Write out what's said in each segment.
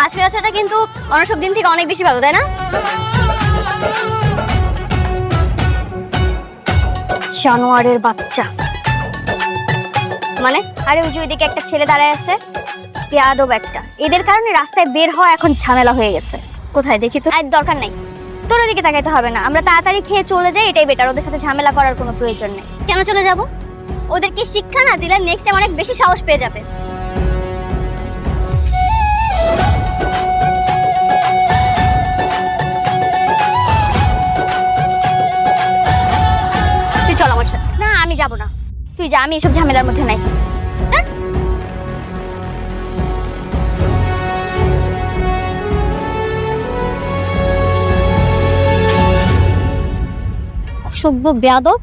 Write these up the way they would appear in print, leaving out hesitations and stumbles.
আজকের আচারটা কিন্তু অন্য সব দিন থেকে অনেক বেশি ভালো, তাই না? জানোয়ারের বাচ্চা মানে? আরে ওই যে ওইদিকে একটা ছেলে দাঁড়ায় আছে, বেয়াদব একটা। এদের কারণে রাস্তায় বের হওয়া এখন ঝামেলা হয়ে গেছে। কোথায় দেখি তো? আর দরকার নাই, তোর ওদিকে তাকাইতে হবে না। আমরা তাড়াতাড়ি খেয়ে চলে যাই, এটাই বেটার। ওদের সাথে ঝামেলা করার কোনো প্রয়োজন নেই। কেন চলে যাব? ওদেরকে শিক্ষা না দিলে নেক্সট টাইম অনেক বেশি সাহস পেয়ে যাবে। তুই চল আমার সাথে। না আমি যাব না, তুই যা, আমি এসব ঝামেলার মধ্যে নাই। অসভ্য বেয়াদব।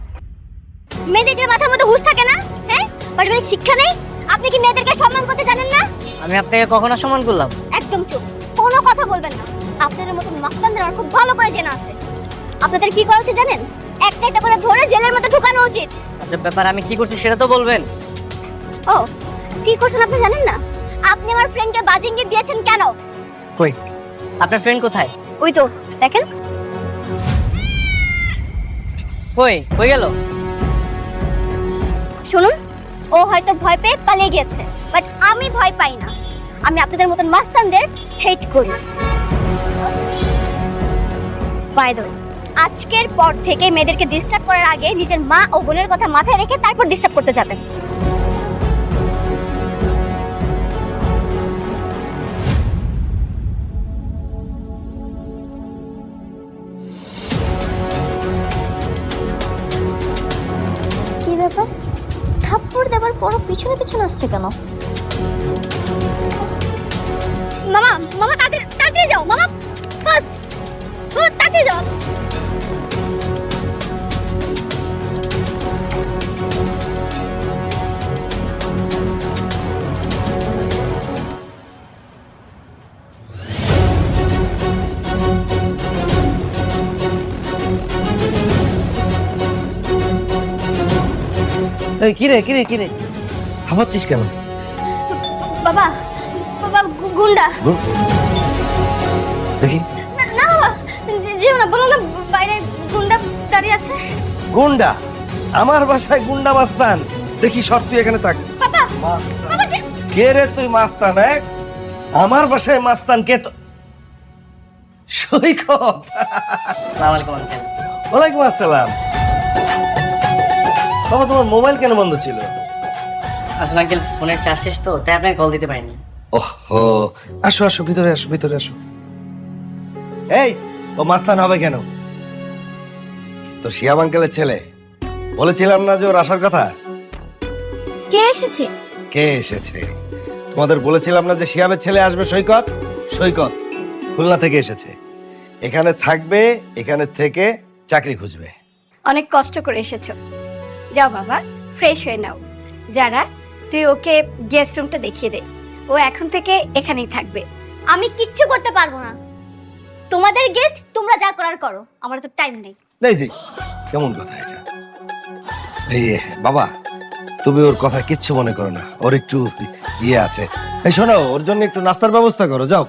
মেয়েদের মাথার মধ্যে হুঁশ থাকে না? হ্যাঁ, পারিবারিক শিক্ষা নেই। আপনি কি মেয়েদেরকে সম্মান করতে জানেন না? আমি আপনাকে কখনো সম্মান করলাম? একদম চুপ, কোনো কথা বলবেন না। আপনাদের মতো মাস্তানদের আমার খুব ভালো করে জানা আছে। আপনাদের কি করা উচিত জানেন? একটা একটা করে ধরে জেলের মধ্যে ঢুকানো উচিত। আচ্ছা, ব্যাপার আমি কি করছি সেটা তো বলবেন। ও, কি করছেন আপনি জানেন না? আপনি আমার ফ্রেন্ডকে বাজি ইঙ্গিত দিয়েছেন কেন? কই, আপনার ফ্রেন্ড কোথায়? ওই তো দেখেন। কই কই গেল? শুনুন, ও হয়তো ভয় পেয়ে পালিয়ে গেছে, বাট আমি ভয় পাই না। আমি আপনাদের মতন মাস্তানদের হেট করি। বাই দ্য ওয়ে, আজকের পর থেকে মেয়েদেরকে ডিস্টার্ব করার আগে নিজের মা ও বোনের কথা মাথায় রেখে তারপর ডিস্টার্ব করতে যাবেন। কি ব্যাপার, থাপ্পড় দেবার পরও পিছনে পিছনে আসছে কেন? মামা মামা তাড়াতাড়ি তাড়াতাড়ি যাও মামা, ফার্স্ট তাড়াতাড়ি যাও। এই কিরে কিরে কিরে হাঁপাচ্ছিস কেন? বাবা বাবা গুন্ডা। দেখি। না না বাবা, যেও না, বলো না বাইরে গুন্ডা দাঁড়িয়ে আছে। গুন্ডা? আমার বাসায় গুন্ডা মাস্তান? দেখি সর, তুই এখানে থাক। বাবা বাবা কে রে তুই মাস্তান? আমার বাসায় মাস্তান কে? তো সৈকত। আসসালামু আলাইকুম আঙ্কেল। ওয়ালাইকুম আসসালাম। বাবা তোমার মোবাইল কেন বন্ধ ছিল? আসলে আঙ্কেল ফোনের চার্জ শেষ তো, তাই আপনাকে কল দিতে পারিনি। ওহো, আসো আসো, ভিতরে আসো, ভিতরে আসো। এই, ও মাস্তান হবে কেন? তো শিয়াব আঙ্কেলের ছেলে। বলেছিলাম না যে ওর আসার কথা? কে এসেছে? কে এসেছে? তোমাদের বলেছিলাম না যে শিয়াবের ছেলে আসবে? সৈকত। সৈকত খুলনা থেকে এসেছে, এখানে থাকবে, এখানে থেকে চাকরি খুঁজবে। অনেক কষ্ট করে এসেছো, যাও বাবা ফ্রেশ হয়ে নাও। যারা, তুই ওকে গেস্ট রুমটা দেখিয়ে দে, ও এখন থেকে এখানেই থাকবে। আমি কিচ্ছু করতে পারবো না, তোমাদের গেস্ট তোমরা যা করার করো, আমার তো টাইম নেই। এই যে কেমন কথা এটা? এই বাবা, তুমি ওর কথা কিচ্ছু মনে করো না, ওর একটু ইয়ে আছে। এই শোনো, ওর জন্য একটু নাস্তার ব্যবস্থা করো, যাও।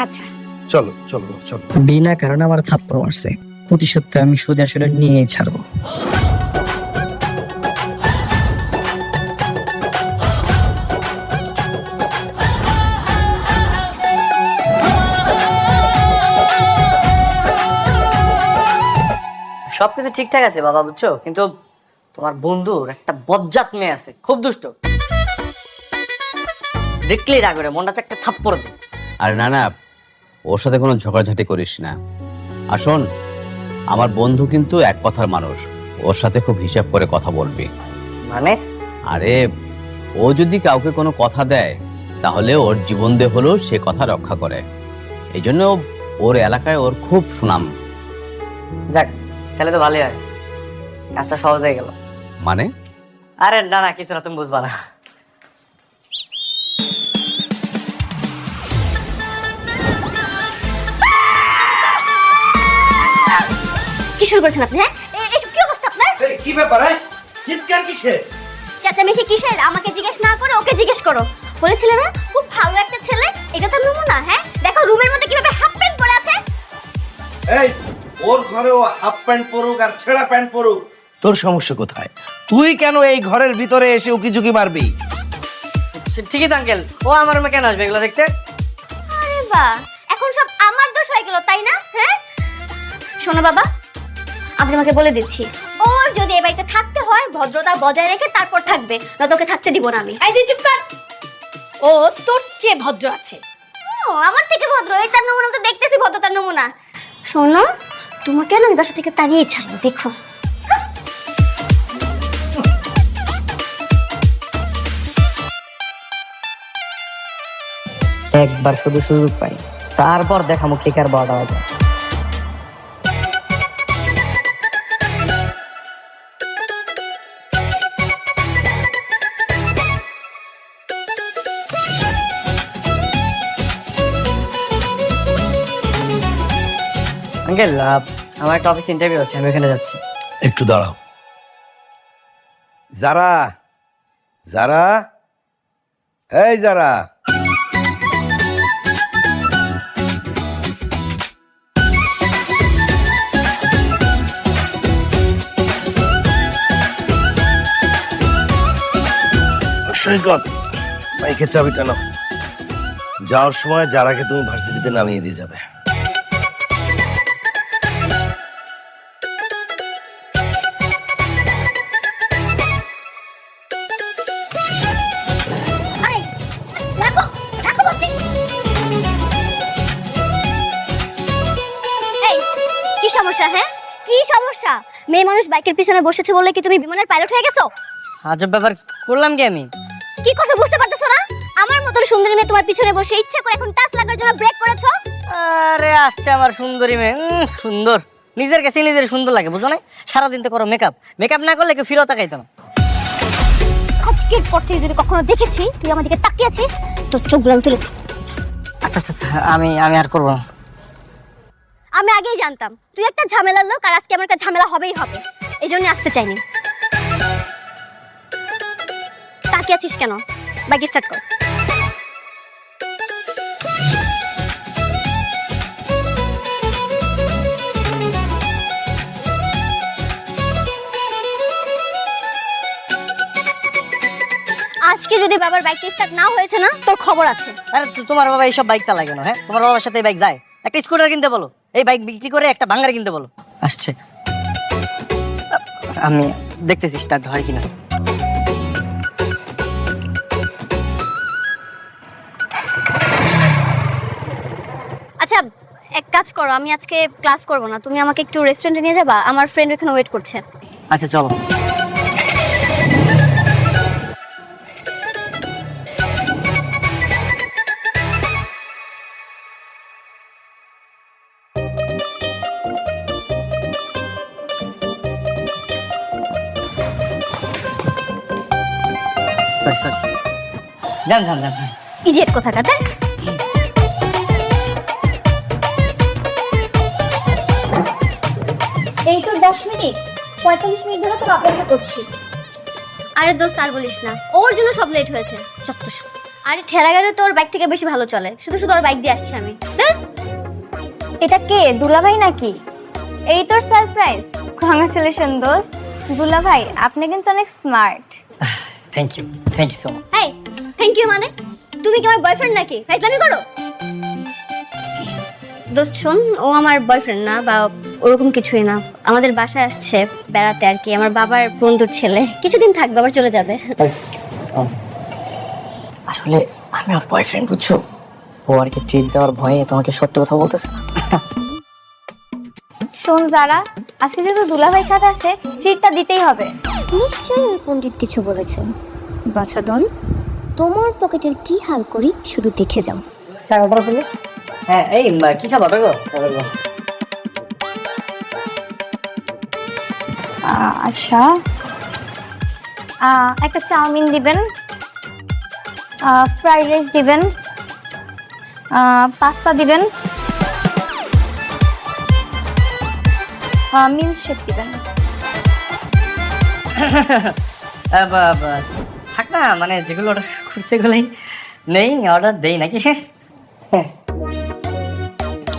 আচ্ছা চলো চলো চলো। বিনা কারণে আমার থাপ্পড় মারছে, প্রতিশোধটা আমি সোজা আসলে নিয়ে ছাড়বো। সবকিছু ঠিকঠাক আছে বাবা, বুঝছো, কিন্তু তোমার বন্ধুর একটা বজ্জাত মেয়ে আছে, খুব দুষ্ট। দেখলেই রাগ করে, মনটা একটা থাপ্পড় দেয়। আর না না, ওর সাথে কোনো ঝগড়াঝাটি করিস না। আর শোন, আমার বন্ধু কিন্তু এক কথার মানুষ, ওর সাথে খুব হিসাব করে কথা বলবি। মানে? আরে, ও যদি কাউকে কোনো কথা দেয় তাহলে ওর জীবন দিয়ে হলেও সে কথা রক্ষা করে। এই জন্য ওর এলাকায় ওর খুব সুনাম। যাক, তাহলে তো ভালোই হয়, কাজটা সহজ হয়ে গেল। মানে? আরে না না, কিছু না, তুমি বুঝবা না। কি শুরু করেছেন আপনি? হ্যাঁ, এসব কি অবস্থা আপনার? কি ব্যাপার? চিৎকার কিসের? চেঁচামেচি কিসের? আমাকে জিজ্ঞেস না করে ওকে জিজ্ঞেস করো। বলেছিলে না খুব ভালো একটা ছেলে, এটা তো নমুনা। হ্যাঁ, এই ওর ঘরে ও হাফ প্যান্ট পরুক আর ছেঁড়া প্যান্ট পরুক, তোর সমস্যা কোথায়? তুই কেন এই ঘরের ভিতরে এসে উকিঝুঁকি মারবি? ঠিকই তো আঙ্কেল, ও আমার রুমে কেন আসবে এগুলো দেখতে? আরে বাহ, এখন সব আমার দোষ হয়ে গেল তাই না? হ্যাঁ শোনো বাবা, আমি তোমাকে বলে দিচ্ছি, ওর যদি এই বাড়িতে থাকতে হয় ভদ্রতা বজায় রেখে তারপর থাকবে, না তোকে থাকতে দিব না আমি। এই যে চুপ কর। ও তোর চেয়ে ভদ্র আছে। ও আমার থেকে ভদ্র, এই তার নমুনা তো দেখতেছি ভদ্রতার নমুনা। শোনো, তোমাকে না আমি বাসা থেকে তাড়িয়ে ছাড়বো, দেখো। একবার শুধু সুযোগ পাই, তারপর দেখামো কে কার বড় বাজে। আঙ্কেল, আমার একটা অফিস ইন্টারভিউ আছে, আমি ওখানে যাচ্ছি। একটু দাঁড়াও। যারা যারা এই যারা, সৈকত বাইকের চাবিটা নাও। যাওয়ার সময় যারাকে তুমি ভার্সিটিতে নামিয়ে দিয়ে যাবে। আরে রাখো, রাখো বলছি। এই কি সমস্যা? হ্যাঁ কি সমস্যা? মেয়ে মানুষ বাইকের পিছনে বসেছে বলে কি তুমি বিমানের পাইলট হয়ে গেছো? আজব ব্যাপার করলাম কি আমি? কি কথা বুঝতে পারতেছো না? আমার মতন সুন্দরী মেয়ে তোমার পিছনে বসে ইচ্ছা করে এখন টাচ লাগার জন্য ব্রেক করেছো। আরে আসছে আমার সুন্দরী মেয়ে, সুন্দর, নিজের কাছে নিজের সুন্দর লাগে, বুঝো না? সারাদিন তো করো মেকআপ, মেকআপ না করলে কেউ ফিরত তাকাইতো না। আজকের পর থেকে যদি কখনো দেখেছি তুই আমার দিকে তাকিয়ে আছিস, তোর চোখগুলো আমি তুলে। আচ্ছা আচ্ছা আচ্ছা, আমি আর করবো না। আমি আগেই জানতাম তুই একটা ঝামেলার লোক, আর আজকে আমার একটা ঝামেলা হবেই হবে, এই জন্য আসতে চাইনি। তাকিয়ে আছিস কেন? বাইক স্টার্ট কর। আজকে যদি বাবার বাইকটা স্টার্ট না হয়েছে না, তোর খবর আছে। আরে তোমার বাবা এইসব বাইক চালায় কেন? হ্যাঁ, তোমার বাবার সাথে এই বাইক যায়? একটা স্কুটার কিনতে বলো, এই বাইক বিক্রি করে একটা ভাঙার কিনতে বলো। আসছে, আমি দেখতেছি স্টার্ট হয় কিনা। আচ্ছা এক কাজ করো, আমি আজকে ক্লাস করব না, তুমি আমাকে একটু রেস্টুরেন্টে নিয়ে যাবা, আমার ফ্রেন্ড ওখানে ওয়েট করছে। আচ্ছা চলো। সরি সরি, যান যান যান। ইডিয়েট কোথাকার, দেখ। এই তো 10 মিনিট 45 মিনিট ধরে তোর অপেক্ষা করছি। আরে দোস্ত আর বলিস না, ওর জন্য সব লেট হয়েছে। যত আরে ঠেলা গাড়ি তো ওর বাইক থেকে বেশি ভালো চলে, শুধু শুধু ওর বাইক দিয়ে আসছি আমি। এটা কে, দুলাভাই নাকি? এই তোর সারপ্রাইজ, কংগ্রাচুলেশন দোস্ত। দুলাভাই আপনি কিন্তু অনেক smart. Thank you so much. এই থ্যাংক ইউ মানে? তুমি কি আমার বয়ফ্রেন্ড নাকি? ফাইজলামি করো। দোস্ত শোন, ও আমার বয়ফ্রেন্ড না বা ওরকম কিছুই না, আমাদের বাসায় আসছে বেড়াতে আর কি, আমার বাবার বন্ধুর ছেলে, কিছুদিন থাকবে আবার চলে যাবে। আসলে আমি ওর বয়ফ্রেন্ড, বুঝছো? ও আর কি ট্রিট দেওয়ার ভয়ে তোমাকে সত্যি কথা বলতেছে না। শোন যারা, আজকে যেহেতু দুলাভাইয়ের সাথে আছে, ট্রিটটা দিতেই হবে। নিশ্চয়ই পণ্ডিত কিছু বলেছেন। বাছাদন, তোমার পকেটের কি হাল করি শুধু দেখে যাও। Sir order please. হ্যাঁ, এই কি খাবার গো? আচ্ছা, একটা চাউমিন দিবেন, ফ্রাইড রাইস দিবেন, পাস্তা দিবেন, মিল্কশেক দিবেন। থাক না, মানে যেগুলো অর্ডার করছে এগুলোই নেই, অর্ডার দেই নাকি?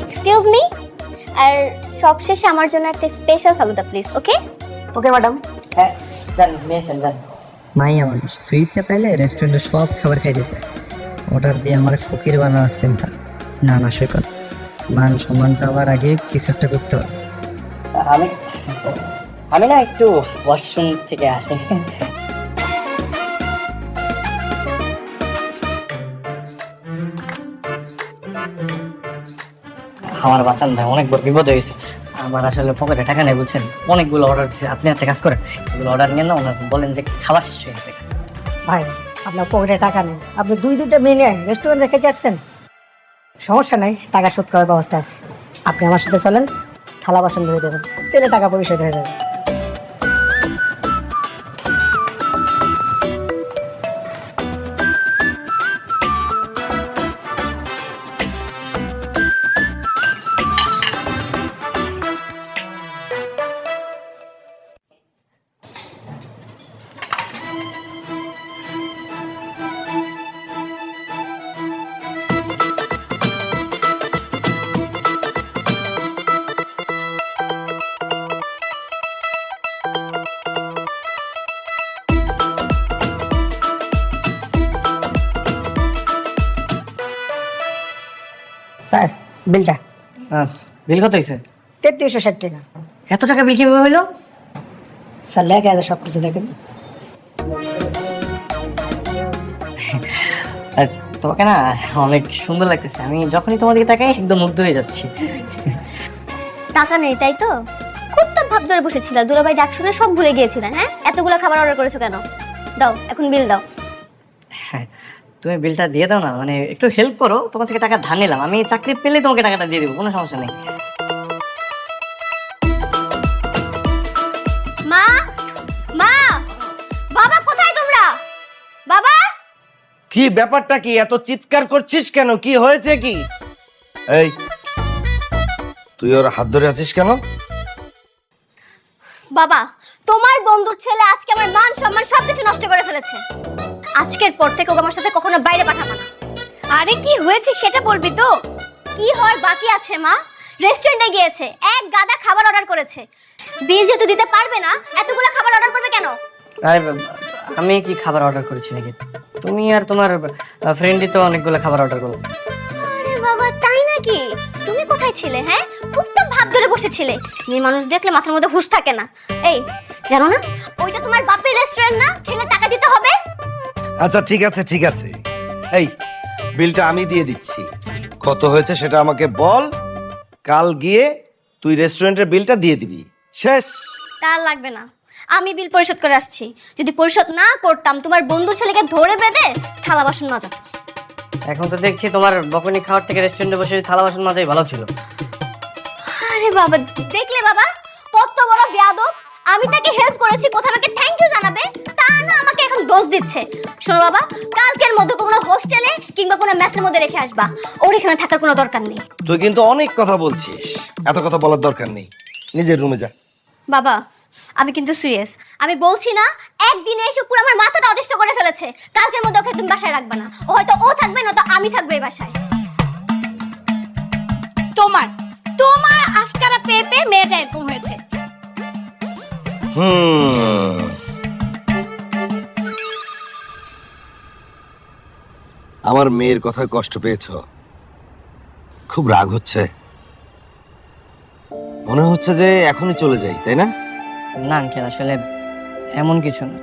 এক্সকিউজ মি, আর সবশেষে আমার জন্য একটা special falooda please, okay? Okay madam. হ্যাঁ জান, নিয়েছেন জান। মাইয়া মানুষ ফ্রিতে পেলে রেস্টুরেন্টে সব খাবার খাইতেছে, অর্ডার দিয়ে আমার ফকির বানানোর চিন্তা। না না সৈকত, মান সম্মান যাওয়ার আগে কিছু একটা করতে হবে। আমি না একটু ওয়াশরুম থেকে আসি। আমার বাঁচান ভাই, অনেক বড় বিপদ হয়ে গেছে। আমার আসলে পকেটে টাকা নেই বুঝছেন, অনেকগুলো অর্ডার দিচ্ছে। আপনি একটা কাজ করেন, এগুলো অর্ডার নিয়ে না ওনাকে বলেন যে খাবার শেষ হয়ে গেছে। ভাই আপনার পকেটে টাকা নেই, আপনি দুইটা মেয়ে রেস্টুরেন্ট দেখে যাচ্ছেন, সমস্যা নাই, টাকা শোধ করার ব্যবস্থা আছে। আপনি আমার সাথে চলেন, থালা বাসন ধুয়ে দেবেন, তেলে টাকা পরিশোধ হয়ে যাবে। স্যার বিলটা। বিল কত হয়েছে? 3360 টাকা। এত টাকা বিল কিভাবে হইলো? স্যার লেখা আছে সব কিছু, দেখেন। তোমাকে না অনেক সুন্দর লাগতেছে, আমি যখনই তোমার দিকে তাকাই একদম মুগ্ধ হয়ে যাচ্ছি। টাকা নেই তাই তো? খুব তো ভাব ধরে বসেছিল, দুলাভাই ডাক শুনে সব ভুলে গিয়েছিলেন। হ্যাঁ, এতগুলো খাবার অর্ডার করেছো কেন? দাও এখন বিল দাও। হ্যাঁ, তুমি বিলটা দিয়ে দাও না, মানে একটু হেল্প করো, তোমার থেকে টাকা ধার নিলাম, আমি চাকরি পেলে তোমাকে টাকাটা দিয়ে দেবো, কোনো সমস্যা নেই। মা, মা, বাবা কোথায় তোমরা? বাবা, কি ব্যাপারটা কি? এত চিৎকার করছিস কেন? কি হয়েছে কি? এই তুই ওর হাত ধরে আছিস কেন? বাবা, তোমার বন্ধুর ছেলে আজকে আমার মান সম্মান সবকিছু নষ্ট করে ফেলেছে। আজকের পর থেকে ওকে আমার সাথে কখনো বাইরে পাঠাবো না। আরে কি হয়েছে সেটা বলবি তো? কি হওয়ার বাকি আছে মা? রেস্টুরেন্টে গিয়েছে, এক গাদা খাবার অর্ডার করেছে। বিল যেহেতু দিতে পারবে না, এতগুলো খাবার অর্ডার করবে কেন? আরে আমি কি খাবার অর্ডার করেছি নাকি? তুমি আর তোমার ফ্রেন্ডই তো অনেকগুলো খাবার অর্ডার করো। আরে বাবা, তাই নাকি? তুমি কোথায় ছিলে? হ্যাঁ, খুব তো ভাব ধরে বসেছিলে। মেয়ে মানুষ দেখলে মাথার মধ্যে হুঁশ থাকে না। এই জানো না, ওইটা তোমার বাপের রেস্টুরেন্ট না, খেলে টাকা দিতে হবে। আচ্ছা ঠিক আছে ঠিক আছে, এই বিলটা আমি দিয়ে দিচ্ছি। কত হয়েছে সেটা আমাকে বল, কাল গিয়ে তুই রেস্টুরেন্টের বিলটা দিয়ে দিবি, শেষ। তার লাগবে না, আমি বিল পরিশোধ করে আসছি। যদি পরিশোধ না করতাম, তোমার বন্ধুর ছেলেকে ধরে বেঁধে থালা বাসন মাজাতো। এখন তো দেখছি তোমার বকুনি খাওয়ার থেকে রেস্টুরেন্টে বসে থালা বাসন মাজাই ভালো ছিল। আরে বাবা, দেখলে বাবা কত বড় বেয়াদব। আমি তাকে হেল্প করেছি, কোথাও আমাকে থ্যাংক ইউ জানাবে, তা না আমাকে এখন দোষ দিচ্ছে। শোনো বাবা, কালকের মধ্যে কোনো হোস্টেলে কিংবা কোনো মেসের মধ্যে রেখে আসবা, ওর এখানে থাকার কোনো দরকার নেই। তুই কিন্তু অনেক কথা বলছিস, এত কথা বলার দরকার নেই, নিজের রুমে যা। বাবা, আমি কিন্তু সিরিয়াস, আমি বলছি না, একদিনে এসে পুরো আমার মাথাটা অতিষ্ঠ করে ফেলেছে। কালকের মধ্যে ওকে তুমি বাসায় রাখবে না, ও হয়তো ও থাকবে না তো আমি থাকবো এই বাসায়। তোমার তোমার আশকারা পেয়ে পেয়ে মেয়েটা এরকম হয়েছে। আমার মেয়ের কথায় কষ্ট পেয়েছ? খুব রাগ হচ্ছে? মনে হচ্ছে যে এখনই চলে যাই, তাই না? না আঙ্কেল, আসলে এমন কিছু না।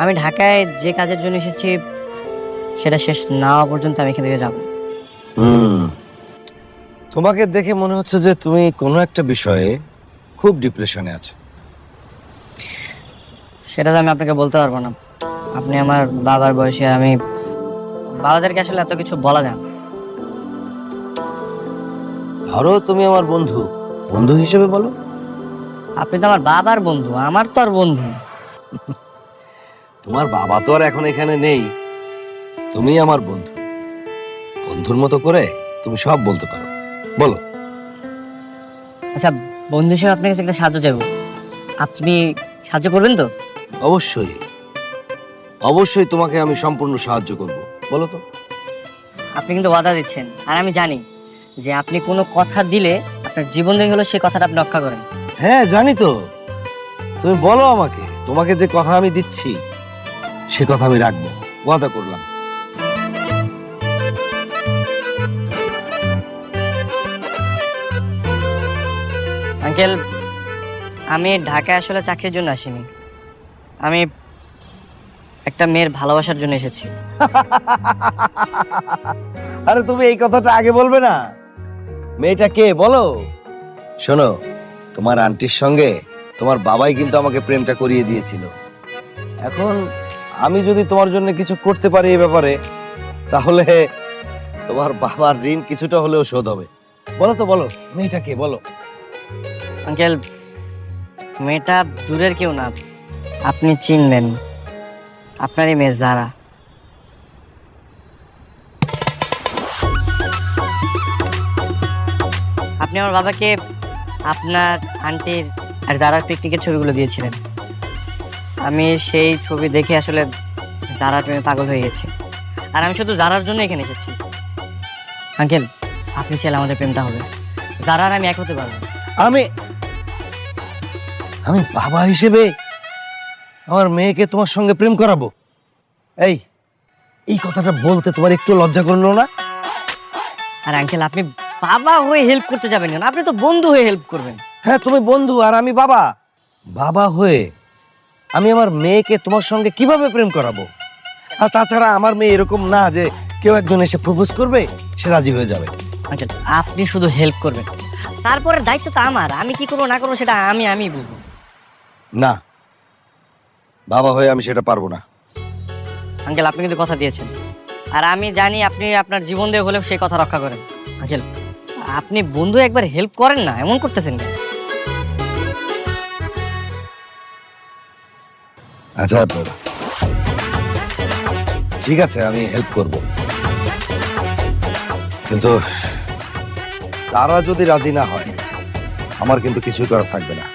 আমি ঢাকায় যে কাজের জন্য এসেছি সেটা শেষ না হওয়া পর্যন্ত আমি এখান থেকে যাব। তোমাকে দেখে মনে হচ্ছে যে তুমি কোনো একটা বিষয়ে খুব ডিপ্রেশনে আছো। সেটা তো আমি আপনাকে বলতে পারবো না, আপনি আমার বাবার বয়সে, আমি বাবাদেরকে আসলে এত কিছু বলা যায় না। ধরো তুমি আমার বন্ধু, বন্ধু হিসেবে বলো। আপনি তো আমার বাবার বন্ধু, আমার তো আর বন্ধু। তোমার বাবা তো আর এখন এখানে নেই, তুমি আমার বন্ধু, বন্ধুর মতো করে তুমি সব বলতে পারো, বলো। আচ্ছা বন্ধু হিসেবে আপনার কাছে একটা সাহায্য চাইবো, আপনি সাহায্য করবেন তো? অবশ্যই অবশ্যই তোমাকে আমি সম্পূর্ণ সাহায্য করব, বলো তো। আপনি কিন্তু ওয়াদা দিচ্ছেন, আর আমি জানি যে আপনি কোনো কথা দিলে আপনার জীবন দিয়ে হলো সেই কথাটা আপনি রক্ষা করেন। হ্যাঁ জানি তো, তুমি বলো আমাকে, তোমাকে যে কথা আমি দিচ্ছি সে কথা আমি রাখবো, ওয়াদা করলাম। আঙ্কেল, আমি ঢাকায় আসলে চাকরির জন্য আসিনি, আমি একটা মেয়ের ভালোবাসার জন্য এসেছি। আরে তুমি এই কথাটা আগে বলবে না? মেয়েটা কে বলো? শোনো, তোমার আন্টির সঙ্গে তোমার বাবাই কিন্তু আমাকে প্রেমটা করিয়ে দিয়েছিল। এখন আমি যদি তোমার জন্য কিছু করতে পারি এই ব্যাপারে, তাহলে তোমার বাবার ঋণ কিছুটা হলেও শোধ হবে। বলো তো, বলো মেয়েটা কে বলো? আঙ্কেল, মেয়েটা দূরের কেউ না, আপনি চিনবেন, আপনারই মেয়ে যারা। আপনি আমার বাবাকে আপনার আন্টির আর যারার পিকনিকের ছবিগুলো দিয়েছিলেন, আমি সেই ছবি দেখে আসলে যারার প্রেমে পাগল হয়ে গেছি, আর আমি শুধু যারার জন্য এখানে এসেছি। আঙ্কেল, আপনি চাইলে আমাদের প্রেমটা হবে, যারা আর আমি এক হতে পারবো। আমি আমি বাবা হিসেবে আমার মেয়েকে তোমার সঙ্গে প্রেম করাবো? এই এই কথাটা বলতে তোমার একটু লজ্জা করলো না? আর আঙ্কেল, আপনি বাবা হয়ে হেল্প করতে যাবেন কেন? আপনি তো বন্ধু হয়ে হেল্প করবেন। হ্যাঁ, তুমি বন্ধু আর আমি বাবা। বাবা হয়ে আমি আমার মেয়েকে তোমার সঙ্গে কিভাবে প্রেম করাবো? আর তাছাড়া আমার মেয়ে এরকম না যে কেউ একজন এসে প্রপোজ করবে সে রাজি হয়ে যাবে। আঙ্কেল, আপনি শুধু হেল্প করবেন, তারপরে দায়িত্ব তো আমার, আমি কি করবো না করবো সেটা আমি বুঝবো। না, বাবা হয়ে আমি সেটা পারবো না। আঙ্কেল, আপনি কিন্তু কথা দিয়েছেন, আর আমি জানি আপনি আপনার জীবন দিয়ে হলেও সেই কথা রক্ষা করেন। আঙ্কেল, আপনি বন্ধু একবার হেল্প করেন না, এমন করতেছেন কেন? আচ্ছা ঠিক আছে, আমি হেল্প করব, কিন্তু তারা যদি রাজি না হয় আমার কিন্তু কিছুই করার থাকবে না।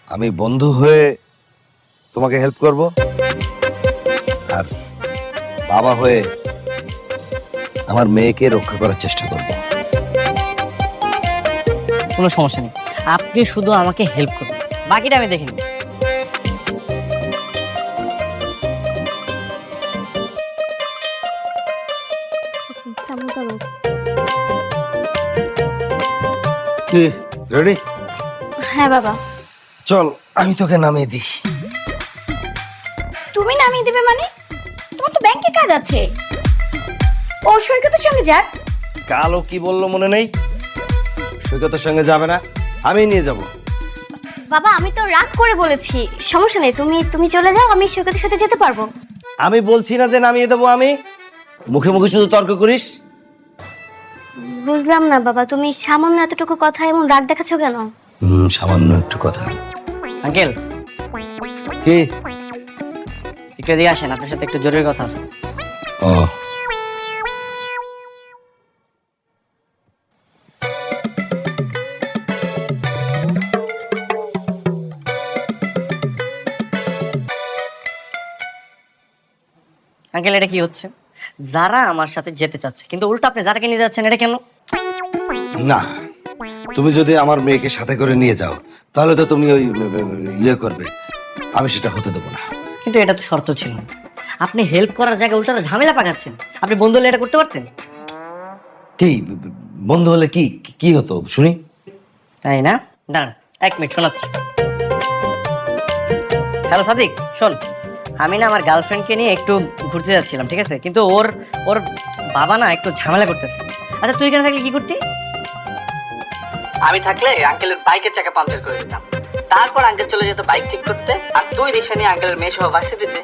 আমি বন্ধু হয়ে তোমাকে হেল্প করব, আর বাবা হয়ে আমার মেয়েকে রক্ষা করার চেষ্টা করব। কোনো সমস্যা নেই, আপনি শুধু আমাকে হেল্প করুন, বাকিটা আমি দেখে নিব। রেডি? হ্যাঁ বাবা। চল আমি তোকে নামিয়ে দিই। তুমি নামিয়ে দিবে মানে? তোমার তো ব্যাংকে কাজ আছে। ও সৈকতের সঙ্গে যাক। কালো কি বললো মনে নেই? সৈকতের সঙ্গে যাবে না, আমি নিয়ে যাব। বাবা, আমি তো রাগ করে বলেছি, সমস্যা নেই, তুমি তুমি চলে যাও, আমি সৈকতের সাথে যেতে পারবো। আমি বলছি না যে নামিয়ে দেবো, আমি মুখে মুখে শুধু তর্ক করিস। বুঝলাম না বাবা, তুমি সামান্য এতটুকু কথা এমন রাগ দেখাচ্ছ কেন? সামান্য একটু কথা। আঙ্কেল, কি? একটু এদিকে আসেন, আপনার সাথে একটু জরুরি কথা আছে। ও, আঙ্কেল, এটা কি হচ্ছে? যারা আমার সাথে যেতে চাচ্ছে, কিন্তু উল্টো আপনি যারাকে নিয়ে যাচ্ছেন, এটা কেন? না, তুমি যদি আমার মেয়েকে সাথে করে নিয়ে যাও তাহলে তো তুমি ওই ইয়ে করবে, আমি সেটা হতে দেবো না। কিন্তু এটা তো শর্ত ছিল, আপনি হেল্প করার জায়গায় উল্টা ঝামেলা পাকাচ্ছেন। আপনি বন্ধু হলে এটা করতে পারতেন। কি বন্ধু হলে কি কি হতো শুনি? তাই না? দাঁড়ান 1 মিনিট শোনাচ্ছি। হ্যালো সাদিক, শোন, আমি না আমার গার্লফ্রেন্ডকে নিয়ে একটু ঘুরতে যাচ্ছিলাম, ঠিক আছে, কিন্তু ওর বাবা না একটু ঝামেলা করতেছে। আচ্ছা, তুই এখানে থাকলে কি করতি? আমি থাকলে আঙ্কেলের বাইকের চাকা পাঞ্চার করে দিতাম, তারপর আঙ্কেল চলে যেত বাইক ঠিক করতে, আর তুই রিক্সা নিয়ে আঙ্কেলের মেয়ে সহ ভার্সিটিতে।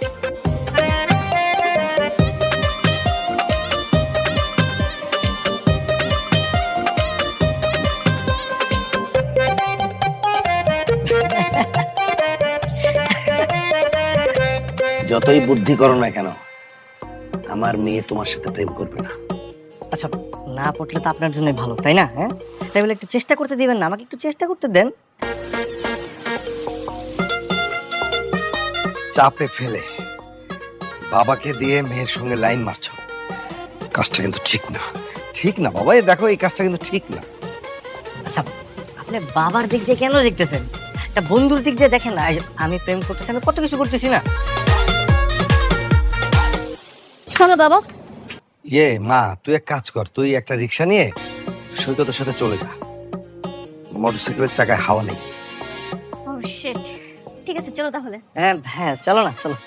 যতই বুদ্ধি করো না কেন, আমার মেয়ে তোমার সাথে প্রেম করবে না। আচ্ছা, না পড়লে তো আপনার জন্যই ভালো, তাই না? হ্যাঁ, তাই বলে একটু চেষ্টা করতে দিবেন না? আমাকে একটু চেষ্টা করতে দেন। চাপে ফেলে বাবাকে দিয়ে মেয়ের সঙ্গে লাইন মারছো, কাজটা কিন্তু ঠিক না। ঠিক না বাবা, এই দেখো, এই কাজটা কিন্তু ঠিক না। আচ্ছা, আপনি বাবার দিক দিয়ে কেন দেখতেছেন? একটা বন্ধুর দিক দিয়ে দেখেন না। এই যে আমি প্রেম করতেছি, আমি কত কিছু করতেছি না? শোনো বাবা, মা, তুই এক কাজ কর, তুই একটা রিক্সা নিয়ে সৈকতের সাথে চলে যা। মোটরসাইকেলের চাকায় হাওয়া নেই। ও শিট, ঠিক আছে চলো তাহলে। হ্যাঁ হ্যাঁ, চলো না, চলো।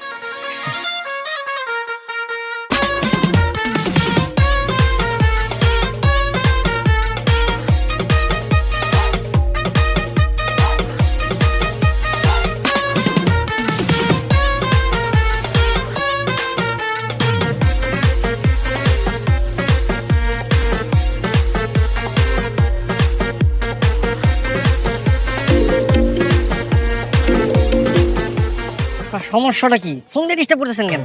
আপনার সমস্যাটা কি? ফোন দিয়ে ডিস্টার্ব করতেছেন কেন?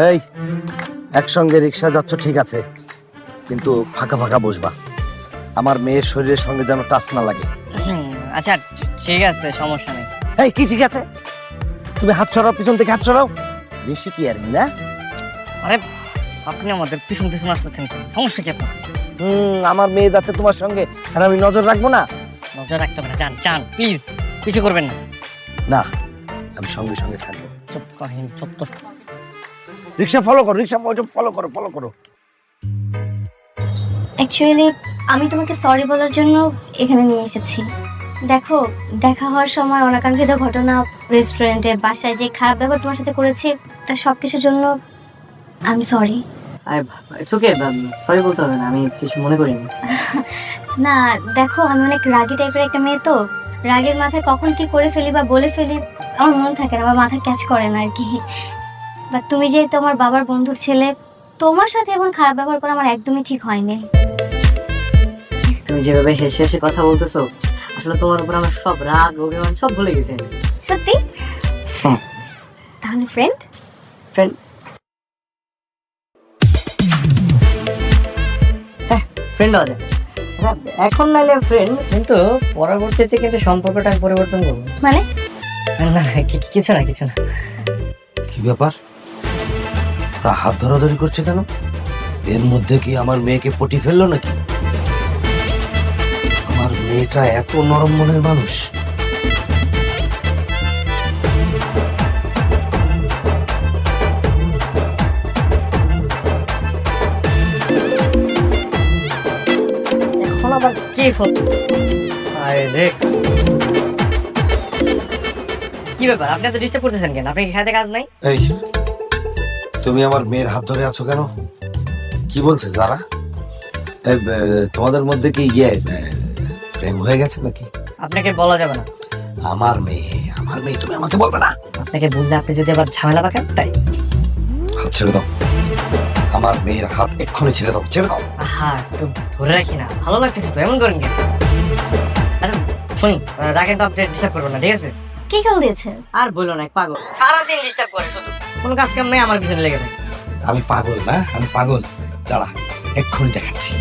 এই, একসঙ্গে রিক্সা যাচ্ছ ঠিক আছে, কিন্তু ফাঁকা ফাঁকা বসবা। আমার মেয়ের শরীরের সঙ্গে যেন টাচ না লাগে। আচ্ছা ঠিক আছে, সমস্যা নেই। এই কি ঠিক আছে? তুমি হাত সরাও, পিছন থেকে হাত সরাও। বেশি কি আর না? আরে আপনি আমাদের পিছন পিছন আসতেছেন কেন? সমস্যা কি আপনার? আমার মেয়ে যাচ্ছে তোমার সঙ্গে, আর আমি নজর রাখবো না? নজর রাখতে হবে না, যান যান প্লিজ, কিছু করবেন না। না, আমি সঙ্গে সঙ্গে থাকবো। চুপ করেন, চত্বর। রিক্সা ফলো করো, রিক্সা ফলো করো, ফলো করো। অ্যাকচুয়ালি আমি তোমাকে সরি বলার জন্য এখানে নিয়ে এসেছি। দেখো, দেখা হওয়ার সময় অনাকাঙ্ক্ষিত ঘটনা, রেস্টুরেন্টে, বাসায় যে খারাপ ব্যবহার তোমার সাথে করেছি, তার সব কিছুর জন্য আমি সরি। আরে ইটস ওকে, সরি বলতে হবে না, আমি কিছু মনে করিনি। না দেখো, আমি অনেক রাগী টাইপের একটা মেয়ে, তো রাগের মাথায় কখন কি করে ফেলি বা বলে ফেলি আমার মনে থাকে না, আমার মাথা ক্যাচ করে না আর কি। বাট তুমি যে তোমার বাবার বন্ধুর ছেলে, তোমার সাথে এমন খারাপ ব্যবহার করা আমার একদমই ঠিক হয়নি। তুমি যেভাবে হেসে হেসে কথা বলতেছো, আসলে তোমার উপর আমার সব রাগ অভিমান সব ভুলে গেছে। সত্যি? হ্যাঁ। তাহলে ফ্রেন্ড? ফ্রেন্ড, হ্যাঁ ফ্রেন্ড হওয়া যায়। এখন নাইলে ফ্রেন্ড, কিন্তু পরবর্তীতে কিন্তু সম্পর্কটা পরিবর্তন করবো। মানে? না কিছু না, কিছু না। কি ব্যাপার? ওরা হাত ধরাধরি করছে কেন? এর মধ্যে কি আমার মেয়েকে পটি ফেললো নাকি? আমার মেয়েটা এত নরম মনের মানুষ? এখন আবার কি ফোন? আরে রে, কি ব্যাপার? আপনি এত ডিস্টার্ব করতেছেন কেন? আপনি কি খেতে কাজ নাই? এই, তুমি আমার মেয়ের হাত ধরে আছো কেন? কি বলছে যারা? তোমাদের মধ্যে কি প্রেম হয়ে গেছে নাকি? আপনাকে বলা যাবে না। আমার মেয়ে তুমি আমাকে বলবে না? আপনাকে বললে আপনি যদি আবার ঝামেলা পাকেন, তাই। হাত ছেড়ে দাও, আমার মেয়ের হাত এক্ষুনি ছেড়ে দাও, ছেড়ে দাও। হ্যাঁ, একটু ধরে রাখি না, ভালো লাগতেছে তো, এমন করেন কেন? আচ্ছা শুনুন, রাখেন তো, আপনি ডিস্টার্ব করবেন না, ঠিক আছে? কি কল দিয়েছে? আর বলো না, এক পাগল সারাদিন ডিস্টার্ব করে, শুধু কোনো কাজ কাম নেই, আমার পিছনে লেগে থাকে। আমি পাগল না, আমি পাগল। দাঁড়া, এক্ষুনি দেখাচ্ছি।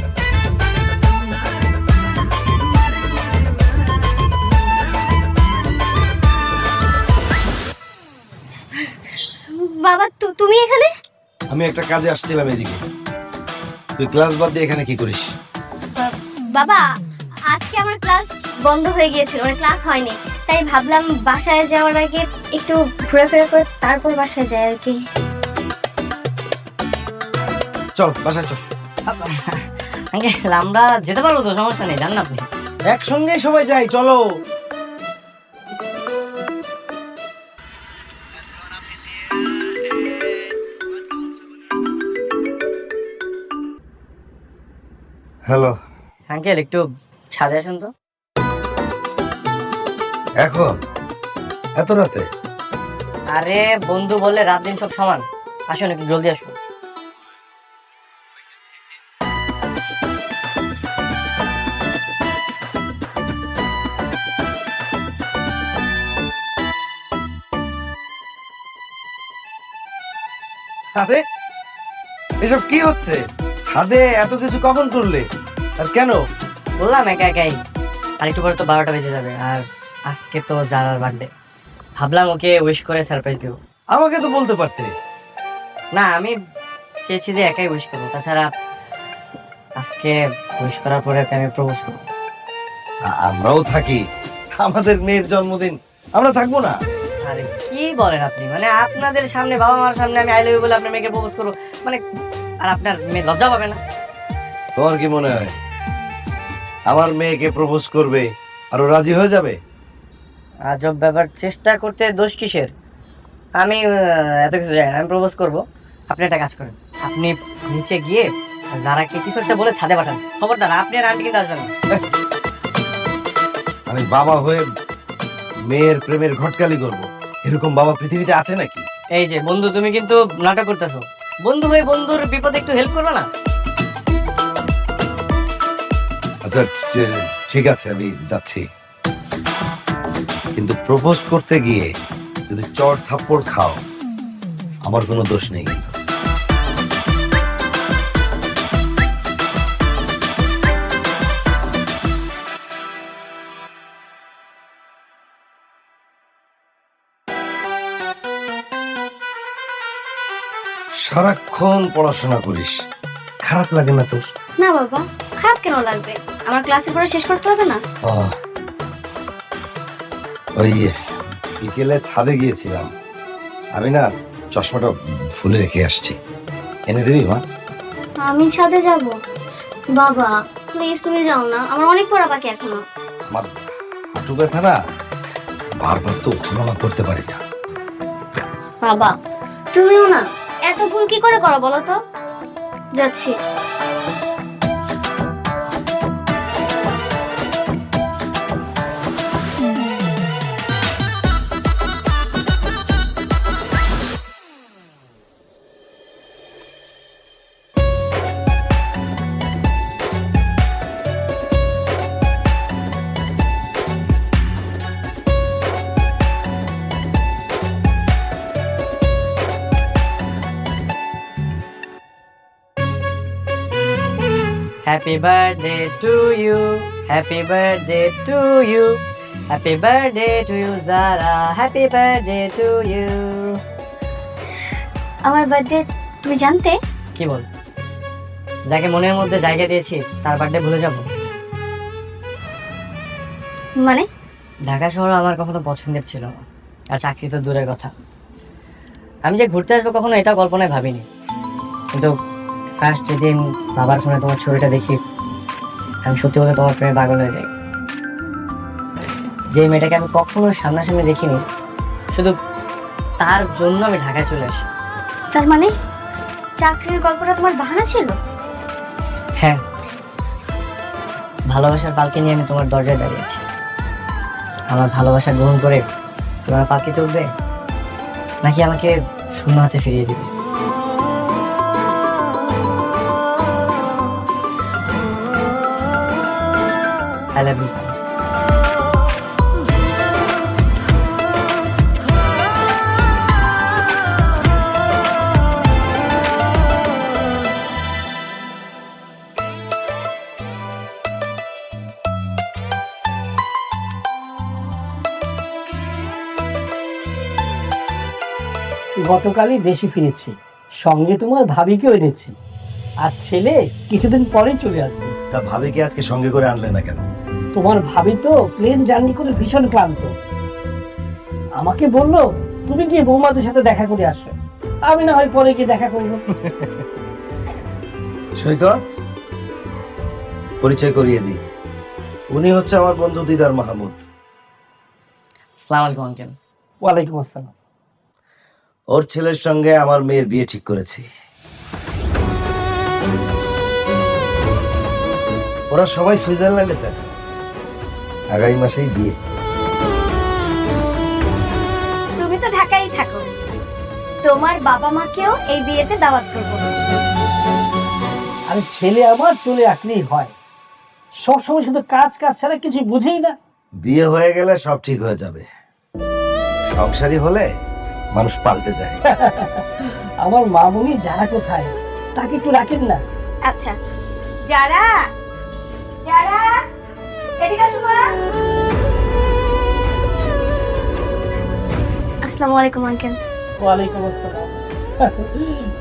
বাবা, তুমি এখানে? আমি একটা কাজে আসছিলাম এদিকে। তুই ক্লাস বাদ দিয়ে এখানে কি করিস? বাবা, আজকে আমার ক্লাস বন্ধ হয়ে গিয়েছিল, মানে ক্লাস হয়নি, তাই ভাবলাম বাসায় যাওয়ার আগে একটু ঘোরাফেরা করে তারপর বাসায় যাই আর কি। চল বাসায় চল। আঙ্কেল, আমরা যেতে পারবো তো, সমস্যা নেই, জান না আপনি। একসঙ্গে সবাই যাই, চলো। হ্যালো। আঙ্কেল, একটু ছাদে আসুন তো। এখন এত রাতে? আরে বন্ধু বললে রাত দিন সব সমান, আসুন একটু জলদি আসুন। আরে এসব কি হচ্ছে? ছাদে এত কিছু কখন করলে, আর কেন? বললাম একা একাই, আর একটু পরে তো 12টা বেজে যাবে, আর আজকে তো জারার বার্থডে, ভাবলাম ওকে উইশ করে সারপ্রাইজ দেবো। আমাকে তো বলতে পারতে। না, আমি চেয়েছি যে একাই উইশ করবো, তাছাড়া আজকে উইশ করার পরে ওকে আমি প্রপোজ করবো। আমরাও থাকি, আমাদের মেয়ের জন্মদিন আমরা থাকবো না? আরে কি বলেন আপনি, মানে আপনাদের সামনে, বাবা মার সামনে আমি আই লাভ ইউ বলে আপনার মেয়েকে প্রপোজ করবো, মানে আর আপনার মেয়ে লজ্জা পাবে না? তোমার কি মনে হয় আমার মেয়েকে প্রপোজ করবে আর ও রাজি হয়ে যাবে? আজব ব্যাপার, চেষ্টা করতে দোষ কিসের? আমি এত কিছু জানি না, আমি প্রপোজ করবো। আপনি একটা কাজ করেন, আপনি নিচে গিয়ে যারাকে কিছু একটা বলে ছাদে পাঠান। খবরদার আপনি আর আন্টি কিন্তু আসবেন না। আমি বাবা হয়ে মেয়ের প্রেমের ঘটকালি করব, এরকম বাবা পৃথিবীতে আছে নাকি? এই যে বন্ধু, তুমি কিন্তু নাটক করতেছো। বন্ধু হয়ে বন্ধুর বিপদে একটু হেল্প করবে না? আচ্ছা ঠিক আছে, আমি যাচ্ছি, কিন্তু প্রপোজ করতে গিয়ে যদি চড় থাপ্পড় খাও আমার কোনো দোষ নেই কিন্তু। সারাক্ষণ পড়াশোনা করিস, খারাপ লাগে না তোর? না বাবা, খারাপ কেন লাগবে? আমার ক্লাসের পরে শেষ করতে হবে না? ওই বিকেলে ছাদে গিয়েছিলাম, আমি না চশমাটা ভুলে রেখে আসছি, এনে দিবি মা? আমি ছাদে যাব? বাবা প্লিজ তুমি যাও না, আমার অনেক পড়া বাকি এখনো। আমার হাঁটু ব্যথা না, বারবার তো ওঠানামা করতে পারি না। বাবা তুমিও না, এত ভুল কি করে করো বলো তো? যাচ্ছি। Happy birthday to you, happy birthday to you, happy birthday to you Zara, happy birthday to you. আমার বার্থডে তুমি জানতে? কি বল, যাকে মনের মধ্যে জায়গা দিয়েছি তার বার্থডে ভুলে যাব? মানে? ঢাকা শহর আমার কখনো পছন্দের ছিল না, আর চাকরি তো দূরের কথা। আমি যে ঘুরতে আসবো কখনো এটা কল্পনায় ভাবিনি, কিন্তু ফার্স্ট যেদিন বাবার ফোনে তোমার ছবিটা দেখি, আমি সত্যি বলতে তোমার প্রেমে পাগল হয়ে যাই। যে মেয়েটাকে আমি কখনো সামনাসামনি দেখিনি, শুধু তার জন্য আমি ঢাকায় চলে আসি। তার মানে চাকরির গল্পটা তোমার বাহানা ছিল? হ্যাঁ, ভালোবাসার পালকি নিয়ে আমি তোমার দরজায় দাঁড়িয়েছি। আমার ভালোবাসা গ্রহণ করে তোমার পালকি তুলবে, নাকি আমাকে শূন্য হাতে ফিরিয়ে দিবে? I love you, Sam. গতকালই দেশে ফিরেছি, সঙ্গে তোমার ভাবিকেও এনেছি, আর ছেলে কিছুদিন পরেই চলে আসবে। তা ভাবিকে আজকে সঙ্গে করে আনলে না কেন? তোমার ভাবি তো প্লেন জার্নি করে ভীষণ ক্লান্ত, আমাকে বললো তুমি গিয়ে বৌমাদের সাথে দেখা করে আসো, আমি না হয় পরে গিয়ে দেখা করবো। সৈকত, পরিচয় করিয়ে দিই, উনি হচ্ছে আমার বন্ধু দিদার মাহমুদ। আসসালামু আলাইকুম আঙ্কেল। ওয়ালাইকুম আসসালাম। ওর ছেলের সঙ্গে আমার মেয়ের বিয়ে ঠিক করেছি। ওরা সবাই সুইজারল্যান্ডে স্যার, আগামী মাসেই বিয়ে। তুমি তো ঢাকায় থাকো, তোমার বাবা মাকেও এই বিয়েতে দাওয়াত করবো। আরে ছেলে আমার চলে আসলেই হয়, সবসময় শুধু কাজ কাজ ছাড়া কিছু বুঝেই না। বিয়ে হয়ে গেলে সব ঠিক হয়ে যাবে, সংসারী হলে মানুষ পাল্টে যায়। আমার মামুনি যারা কোথায়, তাকে একটু রাখেন না? আচ্ছা, যারা যারা এদিকে আসো মা। আসসালামু আলাইকুম আঙ্কেল। ওয়ালাইকুম আসসালাম।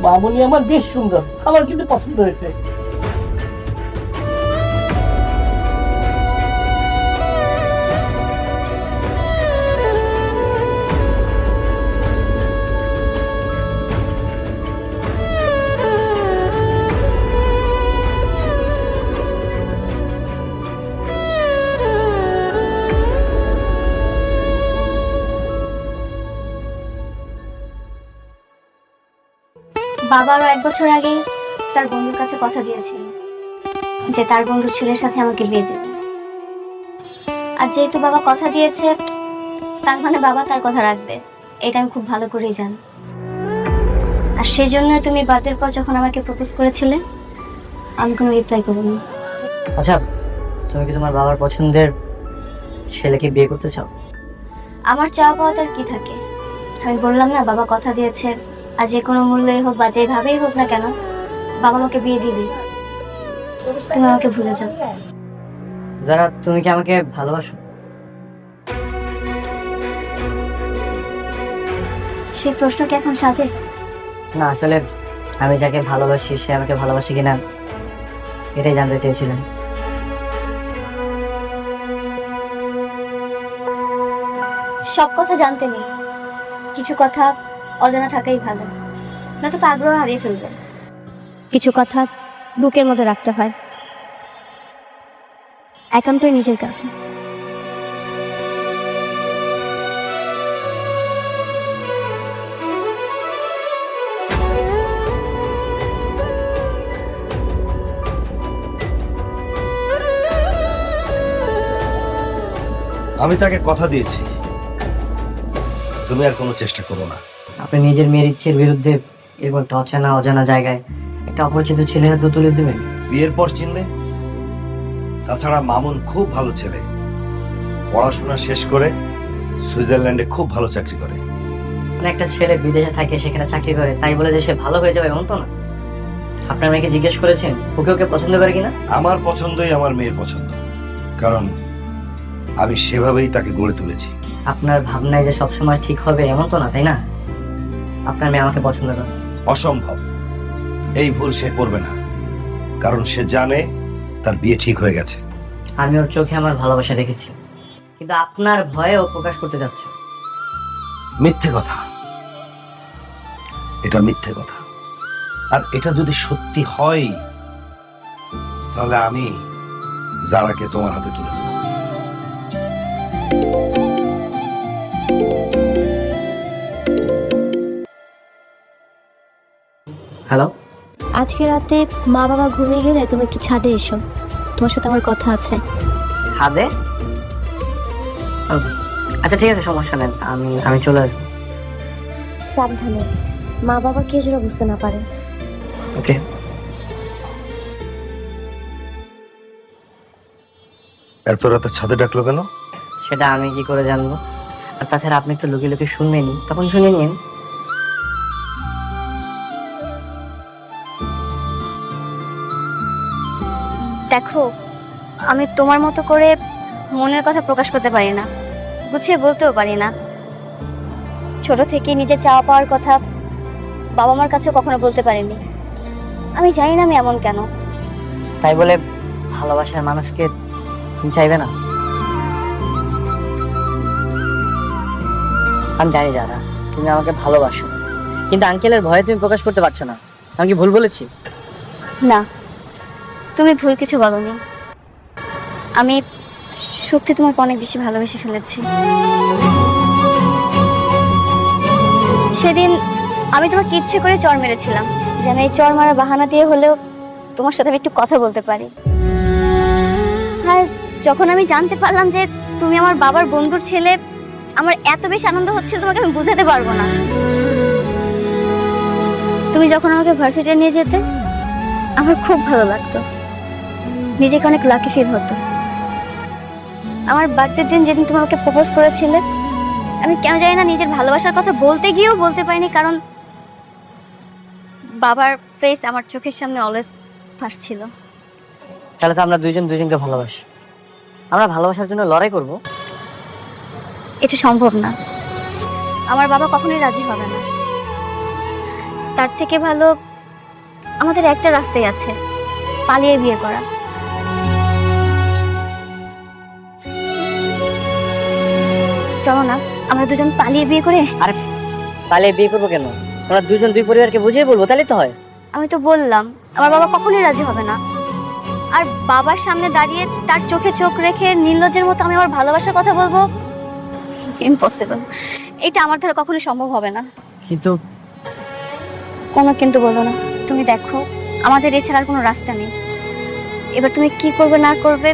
মামুনি আমার বেশ সুন্দর, আমার কিন্তু পছন্দ হয়েছে। বাবা আরো 1 বছর আগেই তার বন্ধুর কাছে কথা দিয়েছিল যে তার বন্ধুর ছেলের সাথে আমাকে বিয়ে দেবে। আর যেহেতু বাবা কথা দিয়েছে, তার মানে বাবা তার কথা রাখবে, এটা আমি খুব ভালো করেই জানি। আর সেই জন্য তুমি বার্থডের পর যখন আমাকে প্রপোজ করেছিলে, আমি কোনো রিপ্লাই করিনি। আচ্ছা, তুমি কি তোমার বাবার পছন্দের ছেলেকে বিয়ে করতে চাও? আমার চাওয়া পাওয়া তার কি থাকে? আমি বললাম না, বাবা কথা দিয়েছে, আর যে কোনো মূল্যই হোক বা যেভাবেই হোক না কেন, বাবা আমাকে বিয়ে দিবি। তুমি আমাকে ভুলে যাও। যারা, তুমি কি আমাকে ভালোবাসো? সেই প্রশ্ন কি এখন সাজে? না, আসলে আমি যাকে ভালোবাসি সে আমাকে ভালোবাসে কিনা এটাই জানতে চেয়েছিলাম। সব কথা জানতে নেই, কিছু কথা অজানা থাকাই ভালো, নয়তো তো আগ্রহ হারিয়ে ফেলবে। কিছু কথা বুকের মধ্যে রাখতে হয়, একান্তই নিজের কাছে। আমি তাকে কথা দিয়েছি, তুমি আর কোনো চেষ্টা করো না। আপনি নিজের মেয়ের ইচ্ছের বিরুদ্ধে এরকম একটা অচেনা অজানা জায়গায় একটা অপরিচিত ছেলের হাতে তুলে দেবেন? বিয়ের পর চিনবে। তাছাড়া মামুন খুব ভালো ছেলে, পড়াশোনা শেষ করে সুইজারল্যান্ডে খুব ভালো চাকরি করে। মানে একটা ছেলে বিদেশে থাকে, সেখানে চাকরি করে, তাই বলে যে সে ভালো হয়ে যাবে এমন তো না। আপনার মেয়েকে জিজ্ঞেস করেছেন ওকে ওকে পছন্দ করে কিনা? আমার পছন্দই আমার মেয়ের পছন্দ, কারণ আমি সেভাবেই তাকে গড়ে তুলেছি। আপনার ভাবনায় যে সবসময় ঠিক হবে এমন তো না, তাই না? আপনার মেয়ে আমাকে পছন্দ করে। অসম্ভব, এই ভুল সে করবে না, কারণ সে জানে তার বিয়ে ঠিক হয়ে গেছে। আমি ওর চোখে আমার ভালোবাসা দেখেছি, কিন্তু আপনার ভয়ে ও প্রকাশ করতে যাচ্ছে। মিথ্যে কথা, এটা মিথ্যে কথা। আর এটা যদি সত্যি হয় তাহলে আমি যারাকে তোমার হাতে তুলে দেব। হ্যালো, আজকে রাতে মা বাবা ঘুমিয়ে গেলে তুমি একটু ছাদে এসো, তোমার সাথে আমার কথা আছে। ছাদে? আচ্ছা ঠিক আছে, সমস্যা নেই, আমি চলে আসবো। সাবধানে, মা বাবা কেউ যেন বুঝতে না পারে। ওকে। এত রাতে ছাদে ডাকলো কেন? সেটা আমি কি করে জানবো? আর তাছাড়া আপনি তো লুকিয়ে লুকিয়ে শুনবেনই, তখন শুনে নিন। দেখো, আমি তোমার মতো করে মনের কথা প্রকাশ করতে পারি না, গুছিয়ে বলতেও পারি না। ছোট থেকে নিজের চাওয়া পাওয়ার কথা বাবা মার কাছে কখনো বলতে পারিনি। আমি জানি না আমি এমন কেন। তাই বলে ভালোবাসার মানুষকে তুমি চাইবে না? আমি জানি যারা, তুমি আমাকে ভালোবাসো, কিন্তু আঙ্কেলের ভয়ে তুমি প্রকাশ করতে পারছো না। আমি কি ভুল বলেছি? না, তুমি ভুল কিছু বলোনি। আমি সত্যি তোমাকে অনেক বেশি ভালোবেসে ফেলেছি। সেদিন আমি তোমাকে ইচ্ছে করে চড় মেরেছিলাম, যেন এই চড় মারার বাহানা দিয়ে হলেও তোমার সাথে আমি একটু কথা বলতে পারি। আর যখন আমি জানতে পারলাম যে তুমি আমার বাবার বন্ধুর ছেলে, আমার এত বেশি আনন্দ হচ্ছিল তোমাকে আমি বোঝাতে পারবো না। তুমি যখন আমাকে ভার্সিটিতে নিয়ে যেতে আমার খুব ভালো লাগতো, নিজেকে অনেক লাকি ফিল হতো। আমার বার্থডের দিন যেদিন তুমি আমাকে প্রপোজ করেছিলে, আমি কেন জানি না নিজের ভালোবাসার কথা বলতে গিয়েও বলতে পারিনি, কারণ বাবার ফেস আমার চোখের সামনে অলওয়েজ ভাসছিল। তাহলে তো আমরা দুইজন দুইজনকে ভালোবাসি, আমরা ভালোবাসার জন্য লড়াই করব। এটা সম্ভব না, আমার বাবা কখনোই রাজি হবে না। তার থেকে ভালো আমাদের একটা রাস্তাই আছে, পালিয়ে বিয়ে করা। চলো না আমরা দুজন পালিয়ে বিয়ে করে। আরে পালিয়ে বিয়ে করবো কেন? আমরা দুজন দুই পরিবারকে বুঝিয়ে বলবো, তাহলে তো হয়। আমি তো বললাম আমার বাবা কখনোই রাজি হবে না। আর বাবার সামনে দাঁড়িয়ে তার চোখে চোখ রেখে নির্লজ্জের মতো আমি আমার ভালোবাসার কথা বলবো, ইম্পসিবল। এটা আমার দ্বারা কখনোই সম্ভব হবে না। কিন্তু কোনো কিন্তু বলো না। তুমি দেখো আমাদের এছাড়া আর কোনো রাস্তা নেই। এবার তুমি কি করবে না করবে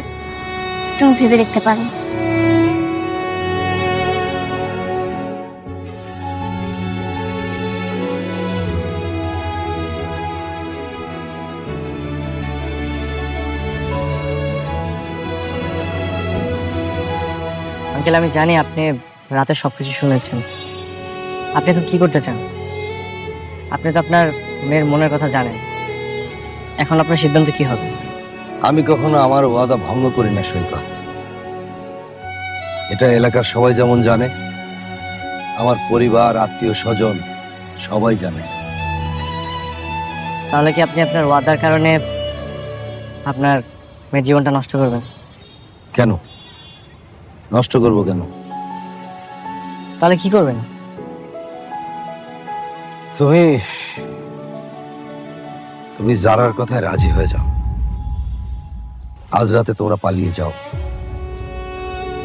তুমি ভেবে দেখতে পারো। আঙ্কেল আমি জানি আপনি রাতে সবকিছু শুনেছেন। আপনি এখন কি করতে চান? আপনি তো আপনার মেয়ের মনের কথা জানেন। এখন আপনার সিদ্ধান্ত কি হবে? আমি কখনো আমার ওয়াদা ভঙ্গ করি না সৈকত। এটা এলাকার সবাই যেমন জানে, আমার পরিবার, আত্মীয় স্বজন সবাই জানে। তাহলে কি আপনি আপনার ওয়াদার কারণে আপনার মেয়ের জীবনটা নষ্ট করবেন? কেন নষ্ট করব কেন? তাহলে কি করবেন? তুমি জারার কথায় রাজি হয়ে যাও। আজ রাতে তোমরা পালিয়ে যাও।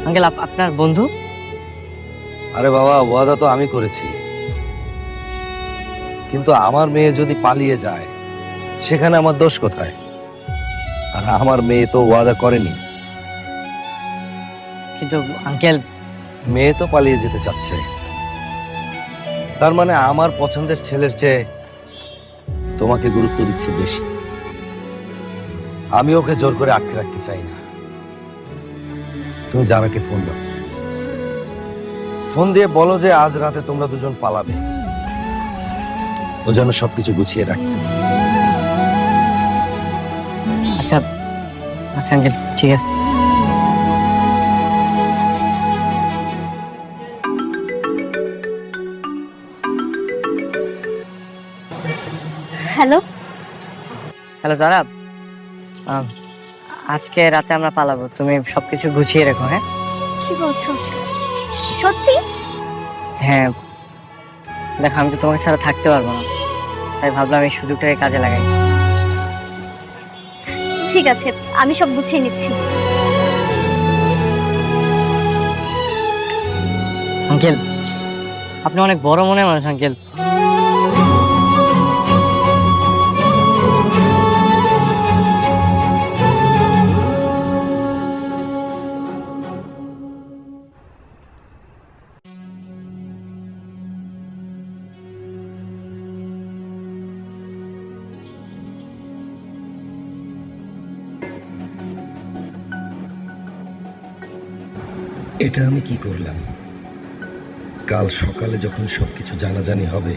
আঙ্কেল আপনার বন্ধু? আরে বাবা, ওয়াদা তো আমি করেছি, কিন্তু আমার মেয়ে যদি পালিয়ে যায় সেখানে আমার দোষ কোথায়? আর আমার মেয়ে তো ওয়াদা করেনি। কিন্তু আঙ্কেল মেয়ে তো পালিয়ে যেতে চাচ্ছে, তার মানে আমার পছন্দের ছেলের চেয়ে তোমাকে গুরুত্ব দিচ্ছে বেশি। আমি ওকে জোর করে আটকে রাখতে চাই না। তুমি জারাকে ফোন দাও, ফোন দিয়ে বলো যে আজ রাতে তোমরা দুজন পালাবে। ও যেন সবকিছু গুছিয়ে রাখে। আচ্ছা আচ্ছা আঙ্কেল ঠিক আছে। হ্যালো হ্যালো জারা, আজকে রাতে আমরা পালাবো। তুমি সবকিছু গুছিয়ে রেখো। হ্যাঁ কি বলছো? সত্যি? হ্যাঁ দেখো, আমি তো তোমাকে ছাড়া থাকতে পারবো না, তাই ভাবলাম এই সুযোগটাকে কাজে লাগাই। ঠিক আছে, আমি সব গুছিয়ে নিচ্ছি। আঙ্কেল আপনি অনেক বড় মনের মানুষ আঙ্কেল। এটা আমি কি করলাম? কাল সকালে যখন সবকিছু জানাজানি হবে,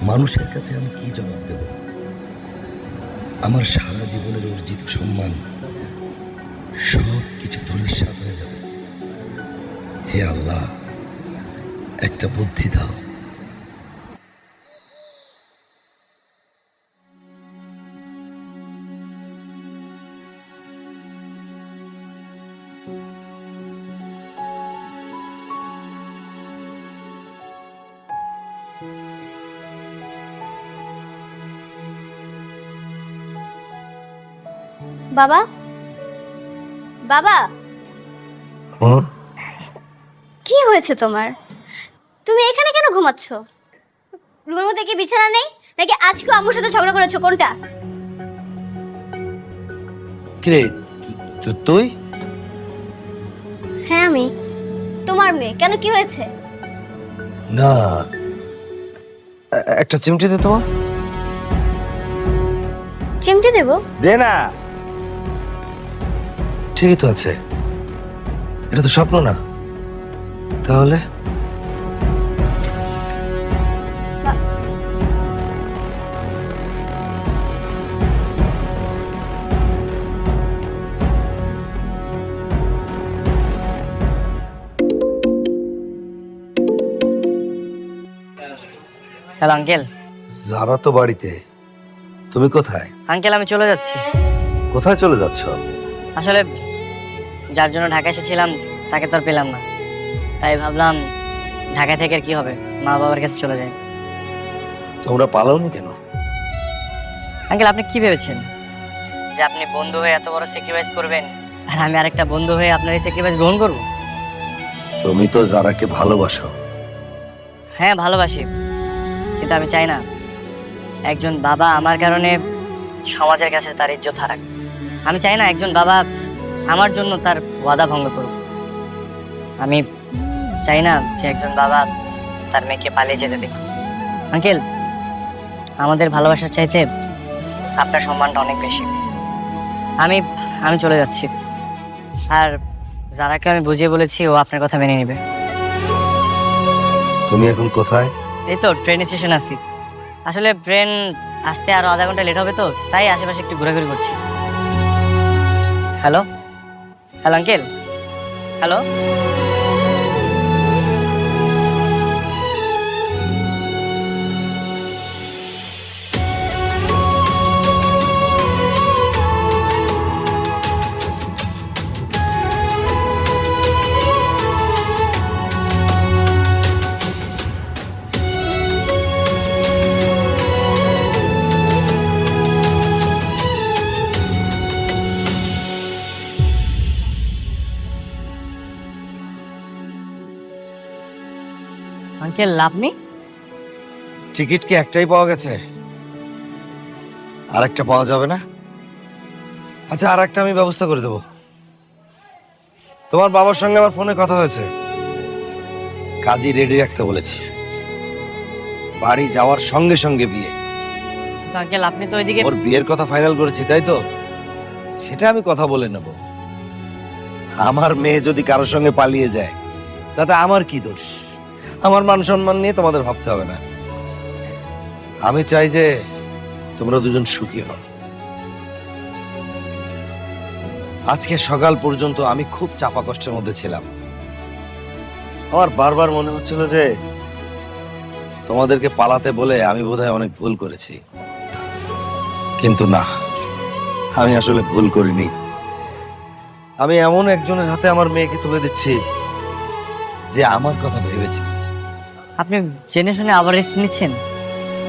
মানুষের কাছে আমি কি জবাব দেব? আমার সারা জীবনের অর্জিত সম্মান সব কিছু ধূলিসাৎ হয়ে যাবে। হে আল্লাহ, একটা বুদ্ধি দাও। বাবা, বাবা কি হয়েছে তোমার? তুমি এখানে কেন ঘুমাচ্ছ? রুমের মধ্যে কি বিছানা নেই নাকি আজকে আম্মুর সাথে ঝগড়া করেছো? কোনটা? কিরে তুই? হ্যাঁ আমি তোমার মেয়ে। কেন, কি হয়েছে? না, একটা চিমটি দে তোমার। চিমটি দেবো? দে না। ঠিকই তো আছে, এটা তো স্বপ্ন না। তাহলে হ্যালো আঙ্কেল। যারা তো বাড়িতে, তুমি কোথায়? আঙ্কেল আমি চলে যাচ্ছি। কোথায় চলে যাচ্ছ? আসলে যার জন্য ঢাকা এসেছিলাম তাকে তো আর পেলাম না, তাই ভাবলাম ঢাকা থেকে আর কি হবে, মা বাবার কাছে চলে যাই। তোমরা পালাওনি কেন? আঙ্কেল আপনি কি ভেবেছেন যে আপনি বন্ধু হয়ে এত বড় স্যাক্রিফাইস করবেন আর আমি আরেকটা বন্ধু হয়ে আপনার এই স্যাক্রিফাইস গ্রহণ করব? তুমি তো যারাকে ভালোবাসো। হ্যাঁ ভালোবাসি, কিন্তু আমি চাই না একজন বাবা আমার কারণে সমাজের কাছে তার ইজ্জত হারাক। আমি চাই না একজন বাবা আমার জন্য তার ওয়াদা ভঙ্গ করুক। আমি চাই না যে একজন বাবা তার মেয়েকে পালিয়ে যেতে দেখুক। আঙ্কেল, আমাদের ভালোবাসার চাইতে আপনার সম্মানটা অনেক বেশি। আমি আমি চলে যাচ্ছি, আর যারাকে আমি বুঝিয়ে বলেছি ও আপনার কথা মেনে নেবে। তুমি এখন কোথায়? এই তো ট্রেন স্টেশন আছি। আসলে ট্রেন আসতে আরো আধা ঘন্টা লেট হবে, তো তাই আশেপাশে একটু ঘোরাঘুরি করছি। Hello hello uncle, hello. Uncle, আপনি? টিকিট কি একটাই পাওয়া গেছে? আরেকটা পাওয়া যাবে না? আচ্ছা, আরেকটা আমি ব্যবস্থা করে দেবো। তোমার বাবার সঙ্গে আমার ফোনে কথা হয়েছে, কাজী রেডি রাখতে বলেছি। বাড়ি যাওয়ার সঙ্গে সঙ্গে বিয়ে। কিন্তু আঙ্কেল, আপনি তো ওইদিকে। ওর বিয়ের কথা ফাইনাল করেছি, তাই তো? সেটা আমি কথা বলে নেব। আমার মেয়ে যদি কারোর সঙ্গে পালিয়ে যায় তাতে আমার কি দোষ? আমার মান সম্মান নিয়ে তোমাদের ভাবতে হবে না। আমি চাই যে তোমরা দুজন সুখী হও। আজকে সকাল পর্যন্ত আমি খুব চাপা কষ্টের মধ্যে ছিলাম। আমার বারবার মনে হচ্ছিল যে তোমাদেরকে পালাতে বলে আমি বোধহয় অনেক ভুল করেছি, কিন্তু না, আমি আসলে ভুল করিনি। আমি এমন একজনের হাতে আমার মেয়েকে তুলে দিচ্ছি যে আমার কথা ভেবেছে। আপনি জেনে শুনে আবার রিস্ক নিচ্ছেন?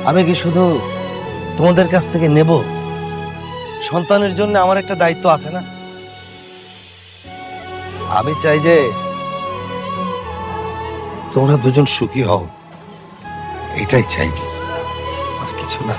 আমি কি শুধু তোমাদের কাছ থেকে নেব? সন্তানের জন্য আমার একটা দায়িত্ব আছে না? আমি চাই যে তোমরা দুজন সুখী হও, এটাই চাই, আর কিছু না।